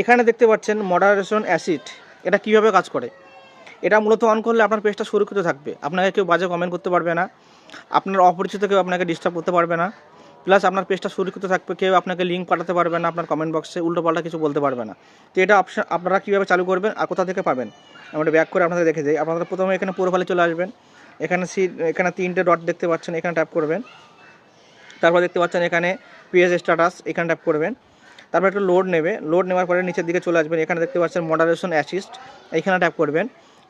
এখানে দেখতে পাচ্ছেন মডারেশন অ্যাসিড, এটা কীভাবে কাজ করে। এটা মূলত অন করলে আপনার পেজটা সুরক্ষিত থাকবে, আপনাকে কেউ বাজে কমেন্ট করতে পারবে না, আপনার অপরিচিত কেউ আপনাকে ডিস্টার্ব করতে পারবে না, প্লাস আপনার পেজটা সুরক্ষিত থাকবে, কেউ আপনাকে লিঙ্ক পাঠাতে পারবে না আপনার কমেন্ট বক্সে, উল্টোপাল্টা কিছু বলতে পারবে না। তো এটা অপশন আপনারা কীভাবে চালু করবেন আর কোথা থেকে পাবেন আমরা ব্যাক করে আপনাদের দেখে দিই। আপনারা প্রথমে এখানে প্রোফাইলে চলে আসবেন, এখানে 3টে ডট দেখতে পাচ্ছেন, এখানে ট্যাপ করবেন। তারপর দেখতে পাচ্ছেন এখানে পেজ স্ট্যাটাস, এখানে ট্যাপ করবেন। তারপর একটু লোড নেবে, লোড নেওয়ার পরে নিচের দিকে চলে আসবেন, এখানে দেখতে পাচ্ছেন মডারেশন অ্যাসিস্ট, এইখানে ট্যাপ করবেন।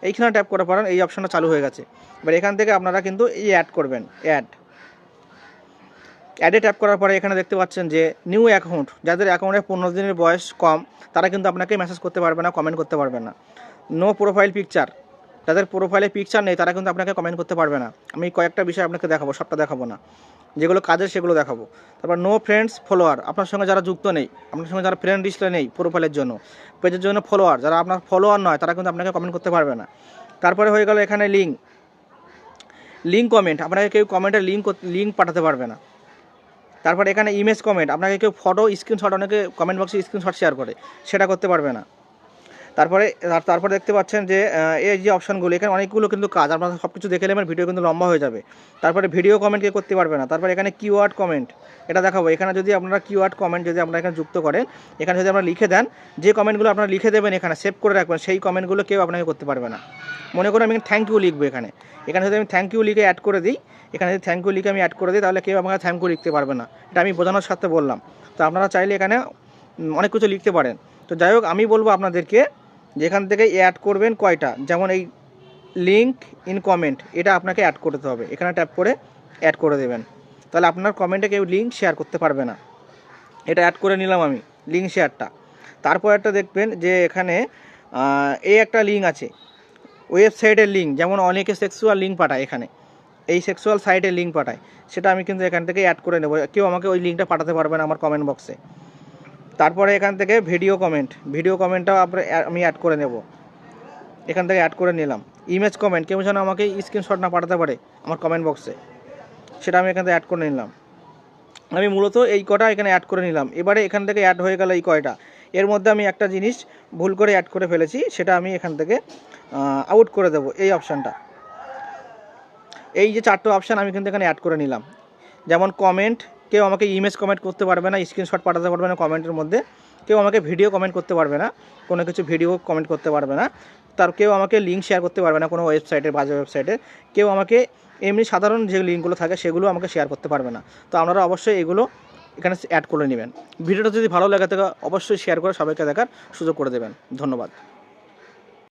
এইখানে ট্যাপ করার পর এই অপশানটা চালু হয়ে গেছে। এবার এখান থেকে আপনারা কিন্তু এই অ্যাড করবেন, অ্যাডে ট্যাপ করার পরে এখানে দেখতে পাচ্ছেন যে নিউ অ্যাকাউন্ট, যাদের অ্যাকাউন্টে 15 দিনের বয়স কম তারা কিন্তু আপনাকে মেসেজ করতে পারবে না, কমেন্ট করতে পারবে না। নো প্রোফাইল পিকচার, যাদের প্রোফাইলে পিকচার নেই তারা কিন্তু আপনাকে কমেন্ট করতে পারবে না। আমি কয়েকটা বিষয় আপনাকে দেখাবো, সবটা দেখাবো না, যেগুলো কাজের সেগুলো দেখাবো। তারপর নো ফ্রেন্ডস ফলোয়ার, আপনার সঙ্গে যারা যুক্ত নেই, আপনার সঙ্গে যারা ফ্রেন্ড লিস্টে নেই প্রোফাইলের জন্য, পেজের জন্য ফলোয়ার, যারা আপনার ফলোয়ার নয় তারা কিন্তু আপনাকে কমেন্ট করতে পারবে না। তারপরে হয়ে গেল এখানে লিঙ্ক কমেন্ট, আপনাকে কেউ কমেন্টের লিঙ্ক পাঠাতে পারবে না। তারপর এখানে ইমেজ কমেন্ট, আপনাকে কেউ ফটো স্ক্রিনশট, অনেকে কমেন্ট বক্সে স্ক্রিনশট শেয়ার করে, সেটা করতে পারবে না। তারপরে দেখতে পাচ্ছেন যে এই যে অপশানগুলো, এখানে অনেকগুলো কিন্তু কাজ, আপনারা সব কিছু দেখে নেবেন, ভিডিও কিন্তু লম্বা হয়ে যাবে। তারপরে ভিডিও কমেন্ট কেউ করতে পারবে না। তারপরে এখানে কিওয়ার্ড কমেন্ট, এটা দেখাবো। এখানে যদি আপনারা কিওয়ার্ড কমেন্ট যদি আপনারা এখানে যুক্ত করেন, এখানে যদি আপনারা লিখে দেন, যে কমেন্টগুলো আপনারা লিখে দেবেন এখানে সেভ করে রাখবেন, সেই কমেন্টগুলো কেউ আপনাকে করতে পারবে না। মনে করুন আমি থ্যাংক ইউ লিখবো, এখানে যদি আমি থ্যাংক ইউ লিখে অ্যাড করে দিই, এখানে যদি থ্যাংক ইউ লিখে আমি অ্যাড করে দিই, তাহলে কেউ আমাকে থ্যাংক ইউ লিখতে পারবে না। এটা আমি বোঝানোর সাথে বললাম। তো আপনারা চাইলে এখানে অনেক কিছু লিখতে পারেন। তো যাই হোক, আমি বলবো আপনাদেরকে যেখান থেকে অ্যাড করবেন কয়টা, যেমন এই লিঙ্ক ইন কমেন্ট, এটা আপনাকে অ্যাড করতে হবে। এখানে ট্যাপ করে অ্যাড করে দেবেন, তাহলে আপনার কমেন্টে কেউ লিঙ্ক শেয়ার করতে পারবে না। এটা অ্যাড করে নিলাম আমি, লিঙ্ক শেয়ারটা। তারপর একটা দেখবেন যে এখানে এই একটা লিঙ্ক আছে, ওয়েবসাইটের লিঙ্ক, যেমন অনেকে সেক্সুয়াল লিঙ্ক পাঠায়, এখানে এই সেক্সুয়াল সাইটের লিঙ্ক পাঠায়, সেটা আমি কিন্তু এখান থেকে অ্যাড করে নেব, কেউ আমাকে ওই লিঙ্কটা পাঠাতে পারবে না আমার কমেন্ট বক্সে। তারপরে এখান থেকে ভিডিও কমেন্টটাও আমি অ্যাড করে নেব, এখান থেকে অ্যাড করে নিলাম। ইমেজ কমেন্ট, কেউ যেন আমাকে স্ক্রিনশট না পাঠাতে পারে আমার কমেন্ট বক্সে, সেটা আমি এখান থেকে অ্যাড করে নিলাম। আমি মূলত এই কটা এখানে অ্যাড করে নিলাম। এবারে এখান থেকে অ্যাড হয়ে গেল এই কয়টা, এর মধ্যে আমি একটা জিনিস ভুল করে অ্যাড করে ফেলেছি, সেটা আমি এখান থেকে আউট করে দেবো। এই অপশানটা, এই যে 4টে অপশান আমি কিন্তু এখানে অ্যাড করে নিলাম। যেমন কমেন্ট, কেউ আমাকে ইমেজ কমেন্ট করতে পারবে না, স্ক্রিনশট পাঠাতে পারবে না কমেন্টের মধ্যে, কেউ আমাকে ভিডিও কমেন্ট করতে পারবে না, কোনো কিছু ভিডিও কমেন্ট করতে পারবে না, কেউ আমাকে লিঙ্ক শেয়ার করতে পারবে না কোনো ওয়েবসাইটের, বাজে ওয়েবসাইটের, কেউ আমাকে এমনি সাধারণ যে লিঙ্কগুলো থাকে সেগুলো আমাকে শেয়ার করতে পারবে না। তো আপনারা অবশ্যই এগুলো এখানে অ্যাড করে নেবেন। ভিডিওটা যদি ভালো লাগে থাকে অবশ্যই শেয়ার করে সবাইকে দেখার সুযোগ করে দেবেন। ধন্যবাদ।